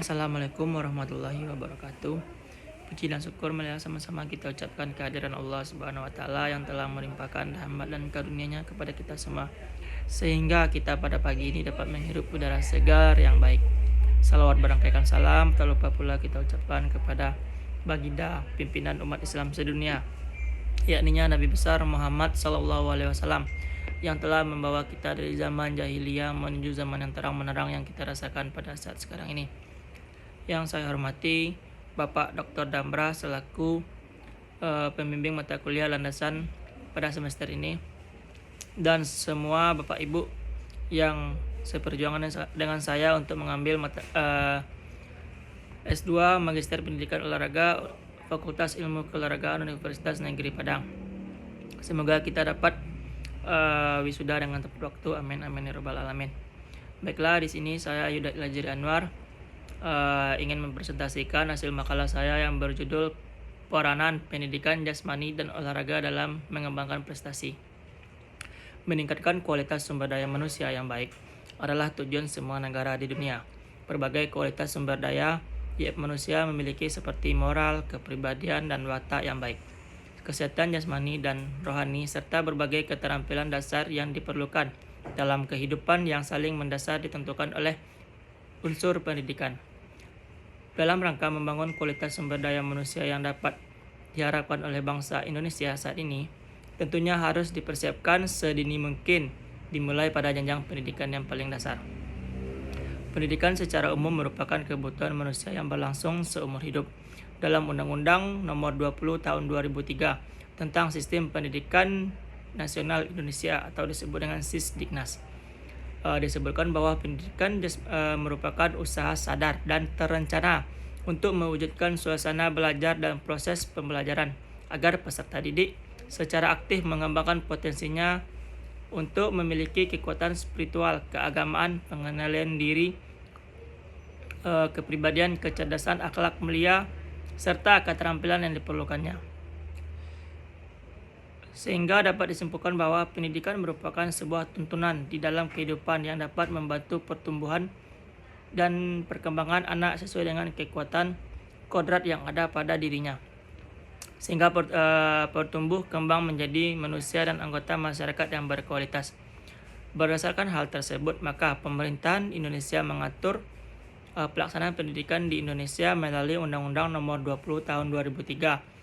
Assalamualaikum warahmatullahi wabarakatuh. Puji dan syukur marilah sama-sama kita ucapkan kehadiran Allah Subhanahu wa taala yang telah melimpahkan rahmat dan karunia-Nya kepada kita semua sehingga kita pada pagi ini dapat menghirup udara segar yang baik. Salawat berangkaikan salam tak lupa pula kita ucapkan kepada baginda pimpinan umat Islam sedunia, yakninya Nabi besar Muhammad sallallahu alaihi wasallam yang telah membawa kita dari zaman jahiliyah menuju zaman yang terang menerang yang kita rasakan pada saat sekarang ini. Yang saya hormati Bapak Dr. Damra selaku pembimbing mata kuliah landasan pada semester ini, dan semua Bapak Ibu yang seperjuangan dengan saya untuk mengambil S2 Magister Pendidikan Olahraga Fakultas Ilmu Keolahragaan Universitas Negeri Padang. Semoga kita dapat wisuda dengan tepat waktu. Amin amin ya rabbal alamin. Baiklah, di sini saya Yuda Ilajiri Anwar ingin mempresentasikan hasil makalah saya yang berjudul Peranan Pendidikan Jasmani dan Olahraga dalam Mengembangkan Prestasi. Meningkatkan kualitas sumber daya manusia yang baik adalah tujuan semua negara di dunia. Berbagai kualitas sumber daya manusia memiliki seperti moral, kepribadian, dan watak yang baik, kesehatan jasmani dan rohani, serta berbagai keterampilan dasar yang diperlukan dalam kehidupan yang saling mendasar ditentukan oleh unsur pendidikan. Dalam rangka membangun kualitas sumber daya manusia yang dapat diharapkan oleh bangsa Indonesia saat ini, tentunya harus dipersiapkan sedini mungkin, dimulai pada jenjang pendidikan yang paling dasar. Pendidikan secara umum merupakan kebutuhan manusia yang berlangsung seumur hidup. Dalam Undang-Undang Nomor 20 Tahun 2003 tentang Sistem Pendidikan Nasional Indonesia atau disebut dengan Sisdiknas, disebutkan bahwa pendidikan merupakan usaha sadar dan terencana untuk mewujudkan suasana belajar dan proses pembelajaran agar peserta didik secara aktif mengembangkan potensinya untuk memiliki kekuatan spiritual, keagamaan, pengenalan diri, kepribadian, kecerdasan, akhlak mulia, serta keterampilan yang diperlukannya. Sehingga dapat disimpulkan bahwa pendidikan merupakan sebuah tuntunan di dalam kehidupan yang dapat membantu pertumbuhan dan perkembangan anak sesuai dengan kekuatan kodrat yang ada pada dirinya, sehingga bertumbuh kembang menjadi manusia dan anggota masyarakat yang berkualitas. Berdasarkan hal tersebut, maka pemerintahan Indonesia mengatur pelaksanaan pendidikan di Indonesia melalui Undang-Undang Nomor 20 Tahun 2003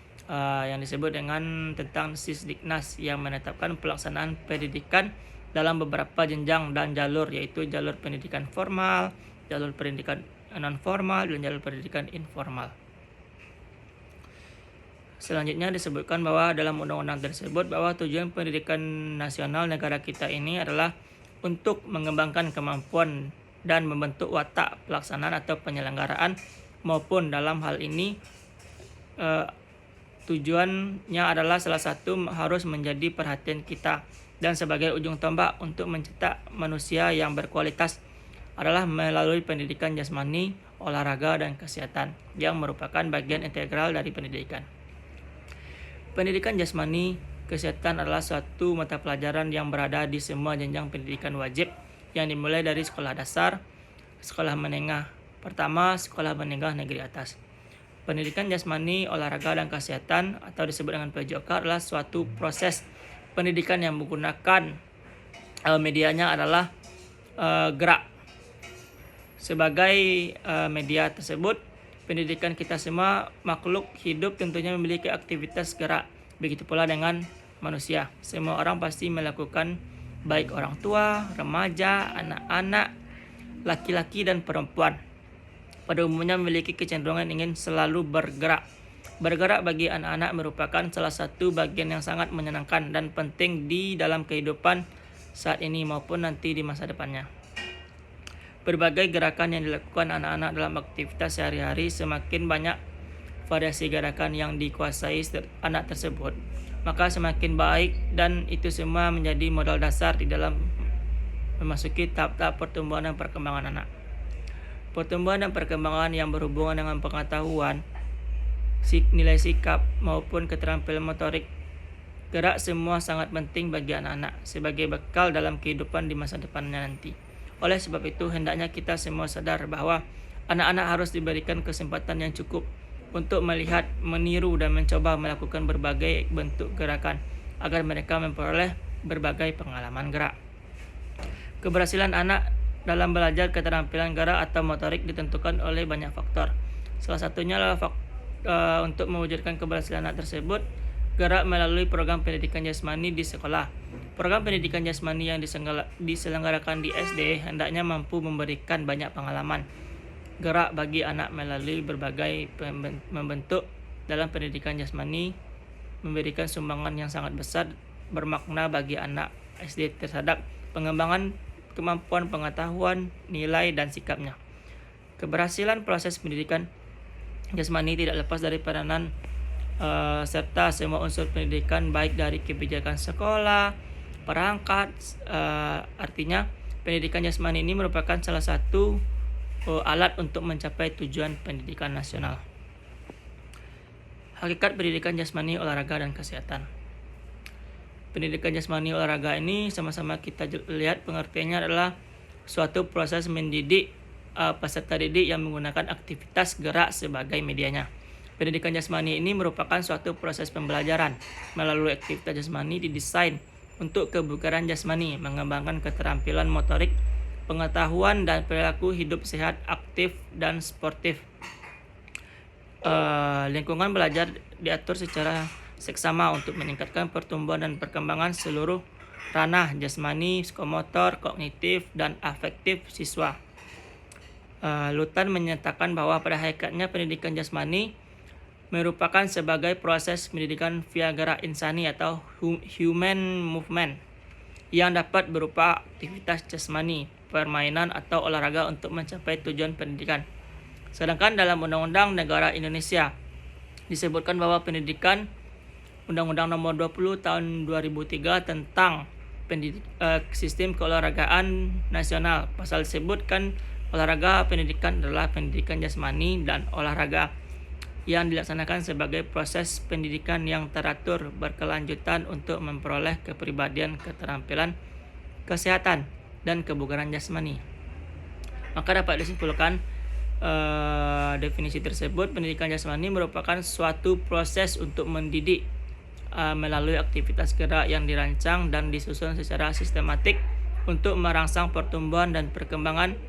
yang disebut dengan tentang Sisdiknas, yang menetapkan pelaksanaan pendidikan dalam beberapa jenjang dan jalur, yaitu jalur pendidikan formal, jalur pendidikan non formal, dan jalur pendidikan informal. Selanjutnya disebutkan bahwa dalam undang-undang tersebut bahwa tujuan pendidikan nasional negara kita ini adalah untuk mengembangkan kemampuan dan membentuk watak pelaksanaan atau penyelenggaraan, maupun dalam hal ini tujuannya adalah salah satu harus menjadi perhatian kita, dan sebagai ujung tombak untuk mencetak manusia yang berkualitas adalah melalui pendidikan jasmani, olahraga, dan kesehatan yang merupakan bagian integral dari pendidikan. Pendidikan jasmani kesehatan adalah suatu mata pelajaran yang berada di semua jenjang pendidikan wajib yang dimulai dari sekolah dasar, sekolah menengah pertama, sekolah menengah negeri atas. Pendidikan jasmani, olahraga, dan kesehatan atau disebut dengan PJOK adalah suatu proses pendidikan yang menggunakan medianya adalah gerak. Sebagai media tersebut, pendidikan kita semua makhluk hidup tentunya memiliki aktivitas gerak. Begitu pula dengan manusia. Semua orang pasti melakukan, baik orang tua, remaja, anak-anak, laki-laki, dan perempuan, pada umumnya memiliki kecenderungan ingin selalu bergerak. Bergerak bagi anak-anak merupakan salah satu bagian yang sangat menyenangkan dan penting di dalam kehidupan saat ini maupun nanti di masa depannya. Berbagai gerakan yang dilakukan anak-anak dalam aktivitas sehari-hari, semakin banyak variasi gerakan yang dikuasai anak tersebut, maka semakin baik, dan itu semua menjadi modal dasar di dalam memasuki tahap-tahap pertumbuhan dan perkembangan anak. Pertumbuhan dan perkembangan yang berhubungan dengan pengetahuan, nilai sikap, maupun keterampilan motorik gerak semua sangat penting bagi anak-anak sebagai bekal dalam kehidupan di masa depannya nanti. Oleh sebab itu, hendaknya kita semua sadar bahwa Anak-anak harus diberikan kesempatan yang cukup untuk melihat, meniru, dan mencoba melakukan berbagai bentuk gerakan agar mereka memperoleh berbagai pengalaman gerak. Keberhasilan anak dalam belajar keterampilan gerak atau motorik ditentukan oleh banyak faktor. Salah satunya adalah untuk mewujudkan keberhasilan anak tersebut, gerak melalui program pendidikan jasmani di sekolah. Program pendidikan jasmani yang diselenggarakan di SD hendaknya mampu memberikan banyak pengalaman gerak bagi anak melalui berbagai membentuk dalam pendidikan jasmani, memberikan sumbangan yang sangat besar bermakna bagi anak SD terhadap pengembangan kemampuan pengetahuan, nilai, dan sikapnya. Keberhasilan proses pendidikan jasmani tidak lepas dari peranan serta semua unsur pendidikan, baik dari kebijakan sekolah, perangkat. Artinya pendidikan jasmani ini merupakan salah satu alat untuk mencapai tujuan pendidikan nasional. Hakikat pendidikan jasmani, olahraga, dan kesehatan. Pendidikan jasmani olahraga ini sama-sama kita lihat pengertiannya adalah suatu proses mendidik peserta didik yang menggunakan aktivitas gerak sebagai medianya. Pendidikan jasmani ini merupakan suatu proses pembelajaran melalui aktivitas jasmani didesain untuk kebugaran jasmani, mengembangkan keterampilan motorik, pengetahuan, dan perilaku hidup sehat, aktif, dan sportif. Lingkungan belajar diatur secara seksama untuk meningkatkan pertumbuhan dan perkembangan seluruh ranah jasmani, psikomotor, kognitif, dan afektif siswa. Lutan menyatakan bahwa pada hakikatnya pendidikan jasmani merupakan sebagai proses pendidikan via gerak insani atau human movement yang dapat berupa aktivitas jasmani, permainan, atau olahraga untuk mencapai tujuan pendidikan. Sedangkan dalam Undang-Undang Negara Indonesia disebutkan bahwa pendidikan Undang-Undang Nomor 20 Tahun 2003 tentang sistem keolahragaan nasional. Pasal disebutkan olahraga pendidikan adalah pendidikan jasmani dan olahraga yang dilaksanakan sebagai proses pendidikan yang teratur berkelanjutan untuk memperoleh kepribadian, keterampilan, kesehatan, dan kebugaran jasmani. Maka dapat disimpulkan definisi tersebut, pendidikan jasmani merupakan suatu proses untuk mendidik melalui aktivitas gerak yang dirancang dan disusun secara sistematik untuk merangsang pertumbuhan dan perkembangan,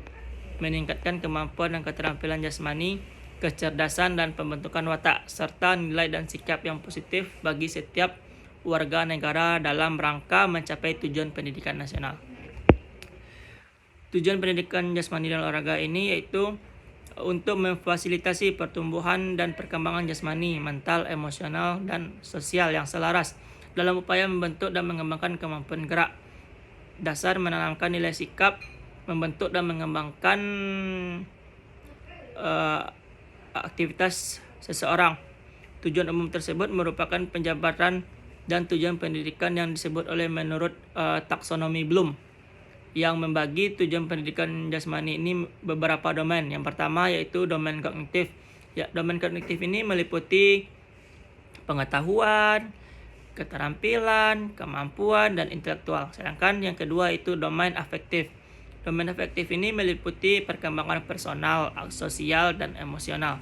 meningkatkan kemampuan dan keterampilan jasmani, kecerdasan, dan pembentukan watak, serta nilai dan sikap yang positif bagi setiap warga negara dalam rangka mencapai tujuan pendidikan nasional. Tujuan pendidikan jasmani dan olahraga ini yaitu untuk memfasilitasi pertumbuhan dan perkembangan jasmani, mental, emosional, dan sosial yang selaras dalam upaya membentuk dan mengembangkan kemampuan gerak dasar, menanamkan nilai sikap, membentuk dan mengembangkan aktivitas seseorang. Tujuan umum tersebut merupakan penjabaran dan tujuan pendidikan yang disebut oleh menurut taksonomi Bloom, yang membagi tujuan pendidikan jasmani ini beberapa domain. Yang pertama yaitu domain kognitif. Domain kognitif ini meliputi pengetahuan, keterampilan, kemampuan, dan intelektual. Sedangkan yang kedua itu domain afektif. Domain afektif ini meliputi perkembangan personal, sosial, dan emosional.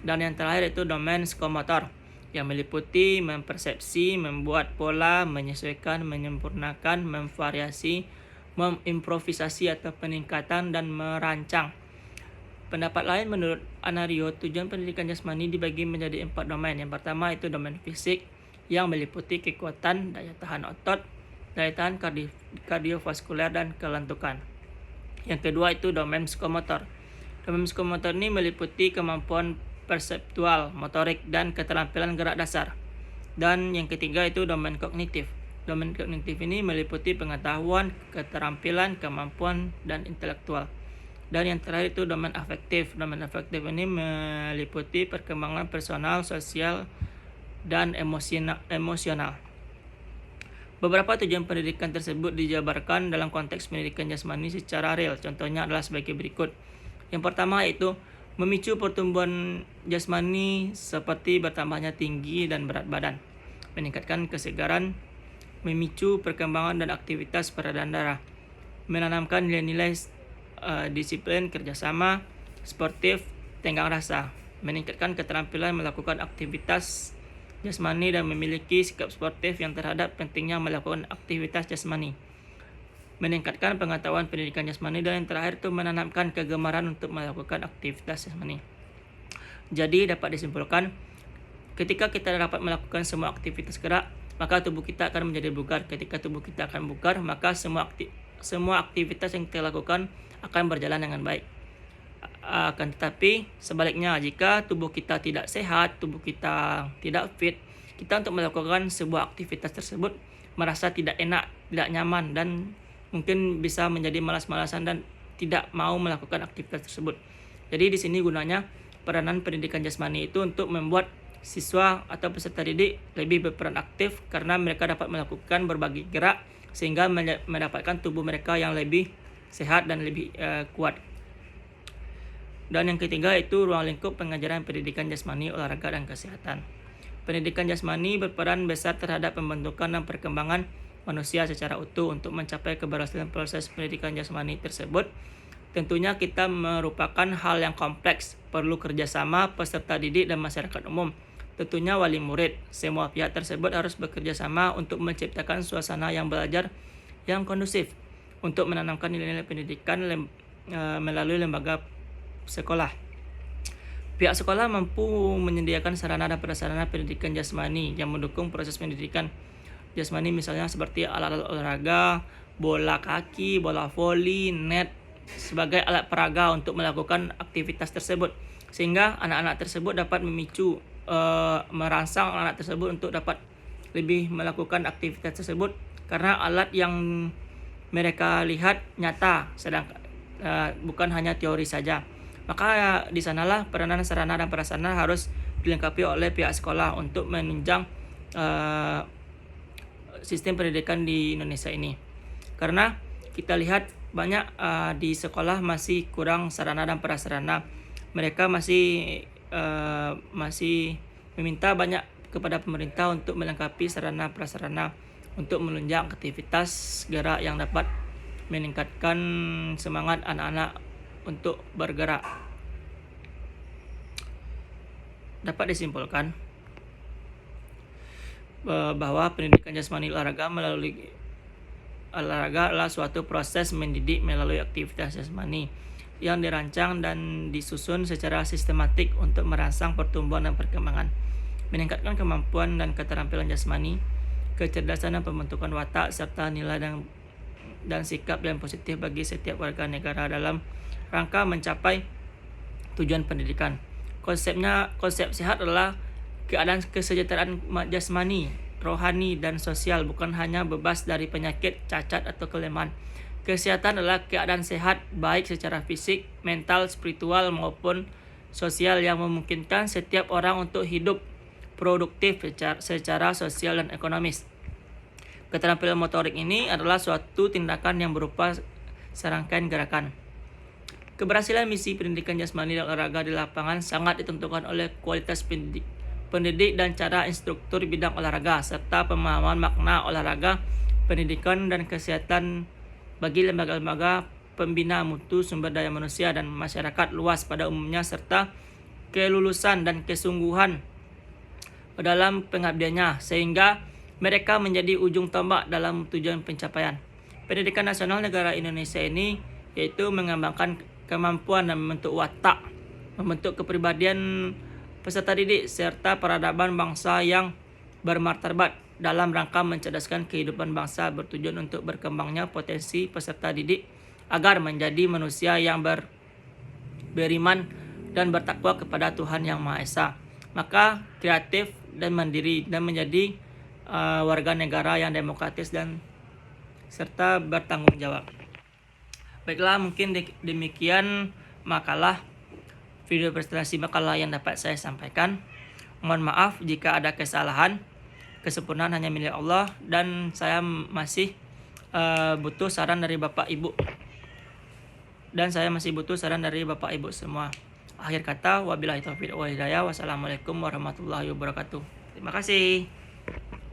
Dan yang terakhir itu domain psikomotor, yang meliputi mempersepsi, membuat pola, menyesuaikan, menyempurnakan, memvariasi, mengimprovisasi atau peningkatan, dan merancang. Pendapat lain menurut Anario, tujuan pendidikan jasmani dibagi menjadi 4 domain. Yang pertama itu domain fisik, yang meliputi kekuatan, daya tahan otot, daya tahan kardiovaskuler, dan kelentukan. Yang kedua itu domain psikomotor. Domain psikomotor ini meliputi kemampuan perseptual, motorik, dan keterampilan gerak dasar. Dan yang ketiga itu domain kognitif. Domain kognitif ini meliputi pengetahuan, keterampilan, kemampuan, dan intelektual. Dan yang terakhir itu domain afektif. Domain afektif ini meliputi perkembangan personal, sosial, dan emosional. Beberapa tujuan pendidikan tersebut dijabarkan dalam konteks pendidikan jasmani secara real. Contohnya adalah sebagai berikut. Yang pertama yaitu memicu pertumbuhan jasmani seperti bertambahnya tinggi dan berat badan, meningkatkan kesegaran, memicu perkembangan dan aktivitas peredaran darah, menanamkan nilai-nilai disiplin, kerjasama, sportif, tenggang rasa, meningkatkan keterampilan melakukan aktivitas jasmani dan memiliki sikap sportif yang terhadap pentingnya melakukan aktivitas jasmani, meningkatkan pengetahuan pendidikan jasmani, dan yang terakhir itu menanamkan kegemaran untuk melakukan aktivitas jasmani. Jadi dapat disimpulkan, ketika kita dapat melakukan semua aktivitas gerak, maka tubuh kita akan menjadi bugar. Ketika tubuh kita akan bugar, maka semua aktivitas yang kita lakukan akan berjalan dengan baik. Akan tetapi sebaliknya, jika tubuh kita tidak sehat, tubuh kita tidak fit, kita untuk melakukan sebuah aktivitas tersebut merasa tidak enak, tidak nyaman, dan mungkin bisa menjadi malas-malasan dan tidak mau melakukan aktivitas tersebut. Jadi di sini gunanya peranan pendidikan jasmani itu untuk membuat siswa atau peserta didik lebih berperan aktif, karena mereka dapat melakukan berbagai gerak sehingga mendapatkan tubuh mereka yang lebih sehat dan lebih kuat. Dan yang ketiga itu ruang lingkup pengajaran pendidikan jasmani, olahraga, dan kesehatan. Pendidikan jasmani berperan besar terhadap pembentukan dan perkembangan manusia secara utuh. Untuk mencapai keberhasilan proses pendidikan jasmani tersebut, tentunya kita merupakan hal yang kompleks, perlu kerjasama peserta didik dan masyarakat umum. Tentunya wali murid, semua pihak tersebut harus bekerja sama untuk menciptakan suasana yang belajar yang kondusif untuk menanamkan nilai-nilai pendidikan melalui lembaga sekolah. Pihak sekolah mampu menyediakan sarana dan prasarana pendidikan jasmani yang mendukung proses pendidikan jasmani, misalnya seperti alat-alat olahraga, bola kaki, bola voli, net, sebagai alat peraga untuk melakukan aktivitas tersebut, sehingga anak-anak tersebut dapat merangsang anak tersebut untuk dapat lebih melakukan aktivitas tersebut, karena alat yang mereka lihat nyata, sedangkan bukan hanya teori saja. Maka di sanalah peranan sarana dan prasarana harus dilengkapi oleh pihak sekolah untuk menunjang sistem pendidikan di Indonesia ini. Karena kita lihat banyak di sekolah masih kurang sarana dan prasarana. Mereka masih meminta banyak kepada pemerintah untuk melengkapi sarana prasarana untuk menunjang aktivitas gerak yang dapat meningkatkan semangat anak-anak untuk bergerak. Dapat disimpulkan bahwa pendidikan jasmani olahraga adalah suatu proses mendidik melalui aktivitas jasmani yang dirancang dan disusun secara sistematik untuk merangsang pertumbuhan dan perkembangan, meningkatkan kemampuan dan keterampilan jasmani, kecerdasan dan pembentukan watak, serta nilai dan sikap yang positif bagi setiap warga negara dalam rangka mencapai tujuan pendidikan. Konsep sehat adalah keadaan kesejahteraan jasmani, rohani, dan sosial, bukan hanya bebas dari penyakit, cacat, atau kelemahan. Kesehatan adalah keadaan sehat baik secara fisik, mental, spiritual, maupun sosial yang memungkinkan setiap orang untuk hidup produktif secara sosial dan ekonomis. Keterampilan motorik ini adalah suatu tindakan yang berupa serangkaian gerakan. Keberhasilan misi pendidikan jasmani dan olahraga di lapangan sangat ditentukan oleh kualitas pendidik dan cara instruktur bidang olahraga, serta pemahaman makna olahraga, pendidikan, dan kesehatan bagi lembaga-lembaga pembina mutu sumber daya manusia dan masyarakat luas pada umumnya, serta kelulusan dan kesungguhan dalam pengabdiannya, sehingga mereka menjadi ujung tombak dalam tujuan pencapaian pendidikan nasional negara Indonesia ini, yaitu mengembangkan kemampuan dan membentuk watak, membentuk kepribadian peserta didik, serta peradaban bangsa yang bermartabat dalam rangka mencerdaskan kehidupan bangsa, bertujuan untuk berkembangnya potensi peserta didik agar menjadi manusia yang beriman dan bertakwa kepada Tuhan Yang Maha Esa. Maka kreatif dan mandiri dan menjadi warga negara yang demokratis dan serta bertanggung jawab. Baiklah, mungkin demikian video presentasi makalah yang dapat saya sampaikan. Mohon maaf jika ada kesalahan. Kesempurnaan hanya milik Allah, dan saya masih butuh saran dari Bapak Ibu. Semua. Akhir kata, wabillahi taufiq wal hidayah. Wassalamualaikum warahmatullahi wabarakatuh. Terima kasih.